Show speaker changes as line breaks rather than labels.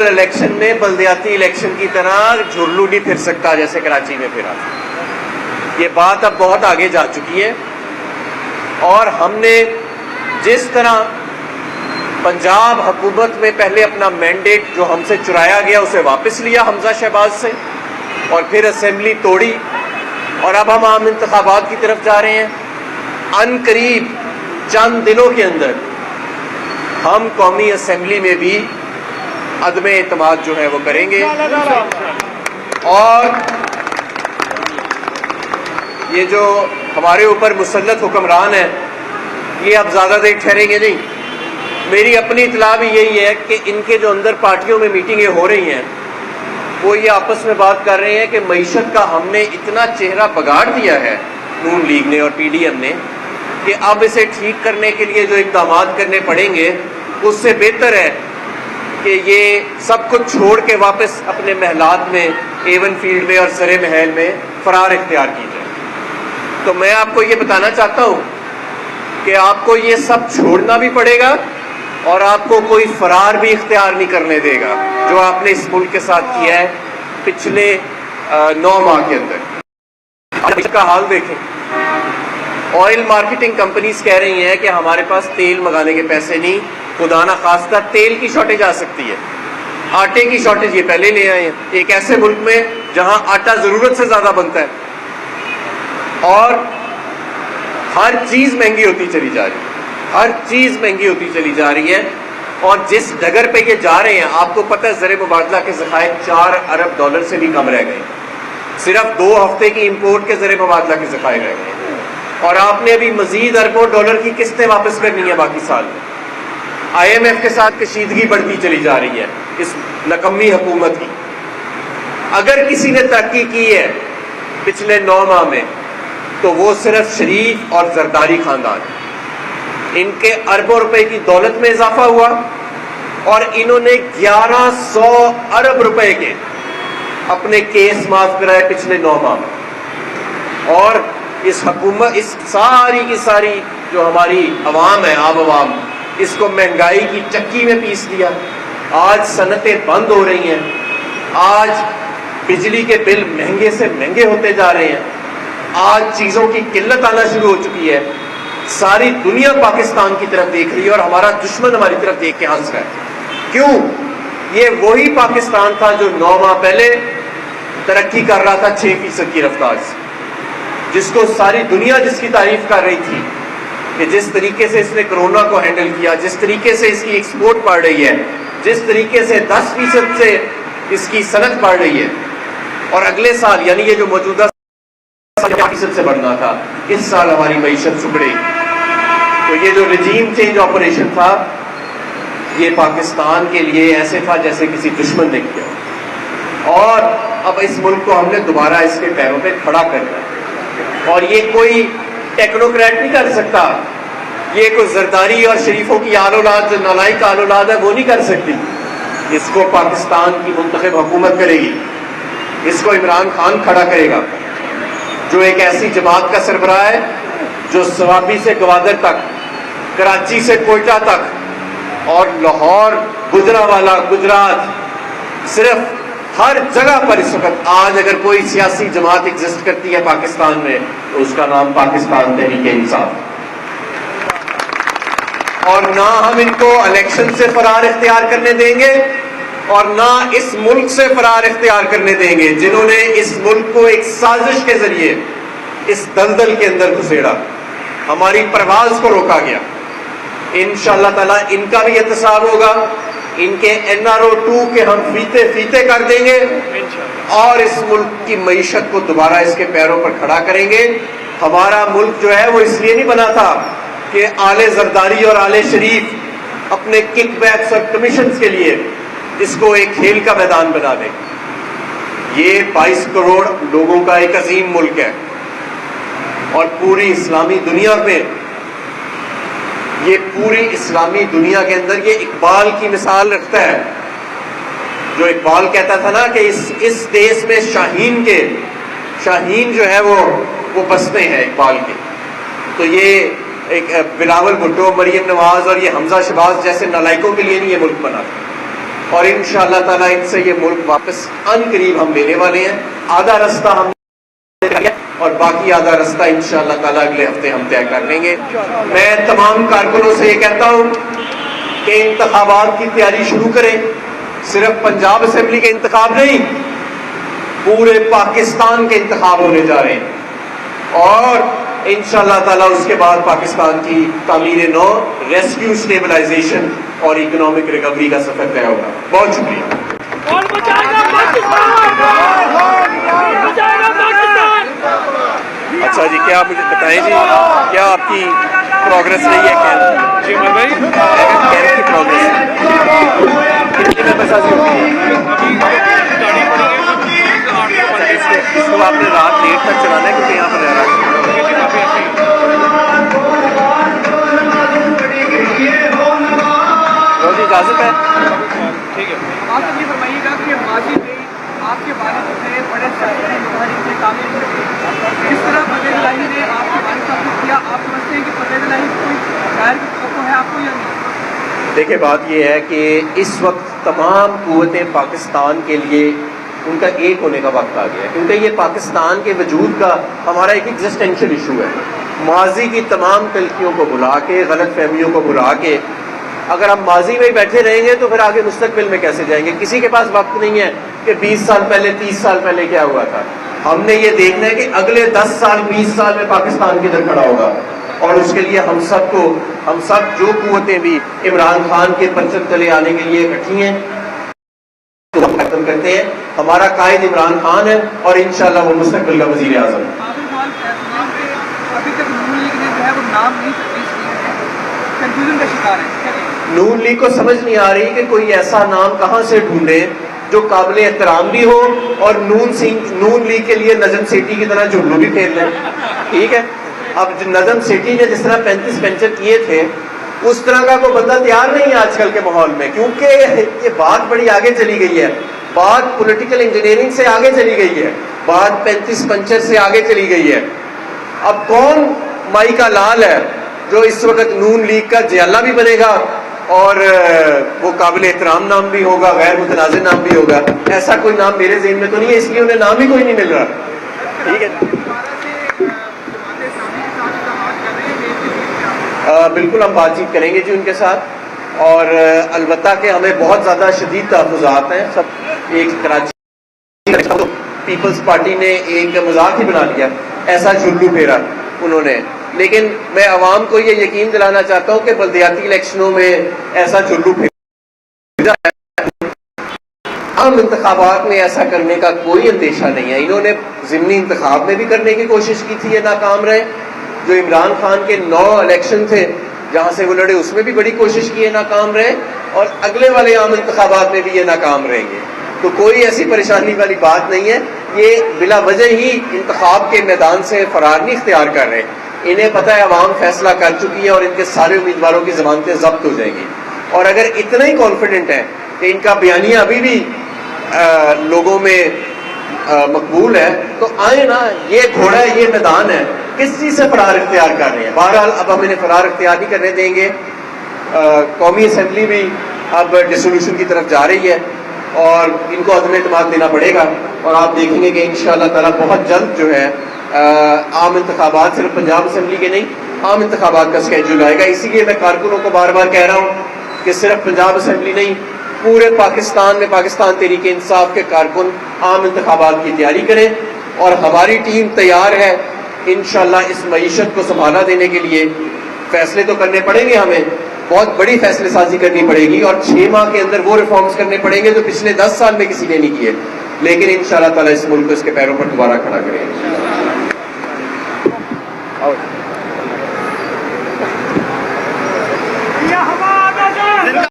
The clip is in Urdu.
الیکشن میں بلدیاتی الیکشن کی طرح جھرلو نہیں پھر سکتا جیسے کراچی میں پھرا. یہ بات اب بہت آگے جا چکی ہے اور ہم نے جس طرح پنجاب حکومت میں پہلے اپنا مینڈیٹ جو ہم سے چرایا گیا اسے واپس لیا حمزہ شہباز سے اور پھر اسمبلی توڑی اور اب ہم عام انتخابات کی طرف جا رہے ہیں. ان قریب چند دنوں کے اندر ہم قومی اسمبلی میں بھی عدم اعتماد جو ہے وہ کریں گے اور یہ جو ہمارے اوپر مسلط حکمران ہیں یہ اب زیادہ دیر ٹھہریں گے نہیں. میری اپنی اطلاع بھی یہی ہے کہ ان کے جو اندر پارٹیوں میں میٹنگیں ہو رہی ہیں وہ یہ آپس میں بات کر رہے ہیں کہ معیشت کا ہم نے اتنا چہرہ بگاڑ دیا ہے نون لیگ نے اور پی ڈی ایم نے کہ اب اسے ٹھیک کرنے کے لیے جو اقدامات کرنے پڑیں گے اس سے بہتر ہے کہ یہ سب کچھ چھوڑ کے واپس اپنے محلات میں ایون فیلڈ میں اور سرے محل میں فرار اختیار کی جائے. تو میں آپ کو یہ بتانا چاہتا ہوں کہ آپ کو یہ سب چھوڑنا بھی پڑے گا اور آپ کو کوئی فرار بھی اختیار نہیں کرنے دے گا جو آپ نے اس ملک کے ساتھ کیا ہے پچھلے 9 ماہ کے اندر. آج کا حال دیکھیں. آئل مارکیٹنگ کمپنیز کہہ رہی ہیں کہ ہمارے پاس تیل منگانے کے پیسے نہیں. خدا نہ خواستہ تیل کی شارٹیج آ سکتی ہے. آٹے کی شارٹیج یہ پہلے لے آئے ہیں ایک ایسے ملک میں جہاں آٹا ضرورت سے زیادہ بنتا ہے اور ہر چیز مہنگی ہوتی چلی جا رہی ہے. ہر چیز مہنگی ہوتی چلی جا رہی ہے اور جس ڈگر پہ یہ جا رہے ہیں آپ کو پتہ ہے زر مبادلہ کے ذخائر $4 ارب سے بھی کم رہ گئے. صرف 2 ہفتے کی امپورٹ کے زر مبادلہ کے ذخائر رہ گئے اور آپ نے ابھی مزید اربوں ڈالر کی قسطیں واپس کرنی ہے باقی سال میں. آئی ایم ایف کے ساتھ کشیدگی بڑھتی چلی جا رہی ہے اس نکمی حکومت کی. اگر کسی نے ترقی کی ہے پچھلے 9 ماہ میں تو وہ صرف شریف اور زرداری خاندان. ان کے اربوں روپے کی دولت میں اضافہ ہوا اور انہوں نے 1100 ارب روپے کے اپنے کیس معاف کرائے پچھلے 9 ماہ میں. اور اس حکومت اس ساری کی ساری جو ہماری عوام ہے عام عوام اس کو مہنگائی کی چکی میں پیس دیا. آج صنعتیں بند ہو رہی ہیں. آج بجلی کے بل مہنگے سے مہنگے ہوتے جا رہے ہیں. آج چیزوں کی قلت آنا شروع ہو چکی ہے. ساری دنیا پاکستان کی طرف دیکھ رہی ہے اور ہمارا دشمن ہماری طرف دیکھ کے ہنس رہا ہے. کیوں؟ یہ وہی پاکستان تھا جو 9 ماہ پہلے ترقی کر رہا تھا 6% کی رفتار سے, جس کو ساری دنیا جس کی تعریف کر رہی تھی کہ جس طریقے سے اس نے کرونا کو ہینڈل کیا, جس طریقے سے اس کی ایکسپورٹ بڑھ رہی ہے, جس طریقے سے 10% سے اس کی صنعت بڑھ رہی ہے اور اگلے سال یعنی یہ جو موجودہ 10% سے بڑھنا تھا اس سال ہماری معیشت سکڑے. تو یہ جو رجیم چینج آپریشن تھا یہ پاکستان کے لیے ایسے تھا جیسے کسی دشمن نے کیا اور اب اس ملک کو ہم نے دوبارہ اس کے پیروں پہ کھڑا کرنا ہے اور یہ کوئی ٹیکنوکریٹ نہیں کر سکتا. یہ کوئی زرداری اور شریفوں کی آل اولاد جو نالائق آل اولاد ہے وہ نہیں کر سکتی. اس کو پاکستان کی منتخب حکومت کرے گی. اس کو عمران خان کھڑا کرے گا جو ایک ایسی جماعت کا سربراہ ہے جو سوابی سے گوادر تک, کراچی سے کوئٹہ تک اور لاہور, گجرانوالہ, گجرات, صرف ہر جگہ پر اس وقت آج اگر کوئی سیاسی جماعت ایگزسٹ کرتی ہے پاکستان میں تو اس کا نام پاکستان تحریک انصاف. اور نہ ہم ان کو الیکشن سے فرار اختیار کرنے دیں گے اور نہ اس ملک سے فرار اختیار کرنے دیں گے جنہوں نے اس ملک کو ایک سازش کے ذریعے اس دلدل کے اندر گھسیڑا, ہماری پرواز کو روکا گیا. انشاءاللہ تعالیٰ ان کا بھی احتساب ہوگا. ان کے NRO2 کے ہم فیتے کر دیں گے اور اس ملک کی معیشت کو دوبارہ اس کے پیروں پر کھڑا کریں گے. ہمارا ملک جو ہے وہ اس لیے نہیں بنا تھا کہ آل زرداری اور آل شریف اپنے کک بیکس اور کمیشنز کے لیے اس کو ایک کھیل کا میدان بنا دیں. یہ 22 کروڑ لوگوں کا ایک عظیم ملک ہے اور پوری اسلامی دنیا میں یہ پوری اسلامی دنیا کے اندر یہ اقبال کی مثال رکھتا ہے جو اقبال کہتا تھا نا کہ اس دیش میں شاہین جو ہے وہ بستے ہیں اقبال کے. تو یہ ایک بلاول بھٹو, مریم نواز اور یہ حمزہ شہباز جیسے نالائکوں کے لیے نہیں یہ ملک بنا تھا. اور انشاءاللہ تعالیٰ ان سے یہ ملک واپس ان قریب ہم لینے والے ہیں. آدھا رستہ ہم اور باقی آدھا رستہ انشاءاللہ تعالیٰ اگلے ہفتے ہم طے کر لیں گے. میں تمام کارکنوں سے یہ کہتا ہوں کہ انتخابات کی تیاری شروع کریں. صرف پنجاب اسمبلی کے انتخاب نہیں، پورے پاکستان کے انتخاب ہونے جا رہے ہیں، اور انشاءاللہ تعالیٰ اس کے بعد پاکستان کی تعمیر نو، ریسکیو، اسٹیبلائزیشن اور اکنامک ریکوری کا سفر طے ہوگا. بہت شکریہ. اچھا جی، کیا آپ مجھے بتائیں جی کیا آپ کی پروگرس رہی ہے؟ جی بھائی کی پروگرس کتنے ممبرس ہوتی ہے؟ اس کو آپ نے رات لیٹ تک چلانا ہے کیونکہ یہاں پر رہ رہا ہے. جی اجازت ہے؟ ٹھیک ہے.
آپ یہ فرمائیے گا کہ ماضی میں آپ کے والد سے بڑے کس طرح پرویز الہی نے آپ کے والد صاحب کو کیا؟ آپ سمجھتے ہیں کہ پرویز الہی کوئی شاعر کی توقع ہے آپ کو یا نہیں؟
دیکھیں بات یہ ہے کہ اس وقت تمام قوتیں پاکستان کے لیے ان کا ایک ہونے کا وقت آ گیا ہے، کیونکہ یہ پاکستان کے وجود کا ہمارا ایک ایگزسٹینشیل ایشو ہے. ماضی کی تمام تلخیوں کو بلا کے، غلط فہمیوں کو بلا کے اگر ہم ماضی میں ہی بیٹھے رہیں گے تو پھر آگے مستقبل میں کیسے جائیں گے؟ کسی کے پاس وقت نہیں ہے کہ 20 سال پہلے 30 سال پہلے کیا ہوا تھا. ہم نے یہ دیکھنا ہے کہ اگلے 10 سال 20 سال میں پاکستان کدھر کھڑا ہوگا، اور اس کے لیے ہم سب جو قوتیں بھی عمران خان کے پرچم تلے آنے کے لیے اکٹھی ہیں تو ہم ختم کرتے ہیں. ہمارا قائد عمران خان ہے اور انشاءاللہ وہ مستقبل کا وزیر اعظم ہے.
ابھی تک نون لیگ نے جو ہے وہ نام نہیں تجویز کیا ہے، کنفیوژن کا شکار ہے.
نون لیگ کو سمجھ نہیں آ رہی کہ کوئی ایسا نام کہاں سے ڈھونڈے جو قابل احترام بھی ہو اور نون لیگ کے لیے نظم سیٹھی کی طرح جملوں بھی پھیر لیں. ٹھیک ہے، اب نظم سیٹھی نے جس طرح 35 پینچر کیے تھے اس طرح کا کوئی بندہ تیار نہیں ہے آج کل کے ماحول میں، کیونکہ یہ بات بڑی آگے چلی گئی ہے. بات پولیٹیکل انجینئرنگ سے آگے چلی گئی ہے، بات 35 پنچر سے آگے چلی گئی ہے. اب کون مائی کا لال ہے جو اس وقت نون لیگ کا جیالہ بھی بنے گا اور وہ قابل احترام نام بھی ہوگا، غیر متنازع نام بھی ہوگا؟ ایسا کوئی نام میرے ذہن میں تو نہیں ہے، اس لیے انہیں نام ہی کوئی نہیں مل رہا. ٹھیک ہے، بالکل ہم بات چیت کریں گے جی ان کے ساتھ، اور البتہ کہ ہمیں بہت زیادہ شدید تحفظات ہیں. سب ایک کراچی پیپلز پارٹی نے ایک مذاق ہی بنا لیا، ایسا جلو پھیرا انہوں نے، لیکن میں عوام کو یہ یقین دلانا چاہتا ہوں کہ بلدیاتی الیکشنوں میں ایسا جلو پھیرا عام انتخابات میں ایسا کرنے کا کوئی اندیشہ نہیں ہے. انہوں نے ضمنی انتخاب میں بھی کرنے کی کوشش کی تھی، یہ ناکام رہے. جو عمران خان کے 9 الیکشن تھے جہاں سے وہ لڑے اس میں بھی بڑی کوشش کی، ناکام رہے، اور اگلے والے عام انتخابات میں بھی یہ ناکام رہیں گے. تو کوئی ایسی پریشانی والی بات نہیں ہے. یہ بلا وجہ ہی انتخاب کے میدان سے فرار نہیں اختیار کر رہے. انہیں پتہ ہے عوام فیصلہ کر چکی ہے اور ان کے سارے امیدواروں کی ضمانتیں ضبط ہو جائیں گی. اور اگر اتنا ہی کانفیڈنٹ ہے کہ ان کا بیانیہ ابھی بھی لوگوں میں مقبول ہے تو آئیں نا، یہ گھوڑا ہے، یہ میدان ہے، کس چیز سے فرار اختیار کر رہے ہیں؟ بہرحال اب ہم انہیں فرار اختیار نہیں کرنے دیں گے. قومی اسمبلی بھی اب ڈسولوشن کی طرف جا رہی ہے اور ان کو عدم اعتماد دینا پڑے گا، اور آپ دیکھیں گے کہ انشاءاللہ تعالیٰ بہت جلد جو ہے عام انتخابات، صرف پنجاب اسمبلی کے نہیں، عام انتخابات کا سکیڈول آئے گا. اسی لیے میں کارکنوں کو بار بار کہہ رہا ہوں کہ صرف پنجاب اسمبلی نہیں، پورے پاکستان میں پاکستان تحریک انصاف کے کارکن عام انتخابات کی تیاری کریں، اور ہماری ٹیم تیار ہے انشاءاللہ اس معیشت کو سنبھالا دینے کے لیے. فیصلے تو کرنے پڑیں گے، ہمیں بہت بڑی فیصلے سازی کرنی پڑے گی، اور 6 ماہ کے اندر وہ ریفارمز کرنے پڑیں گے جو پچھلے 10 سال میں کسی نے نہیں کیے، لیکن انشاءاللہ تعالیٰ اس ملک کو اس کے پیروں پر دوبارہ کھڑا کریں گے.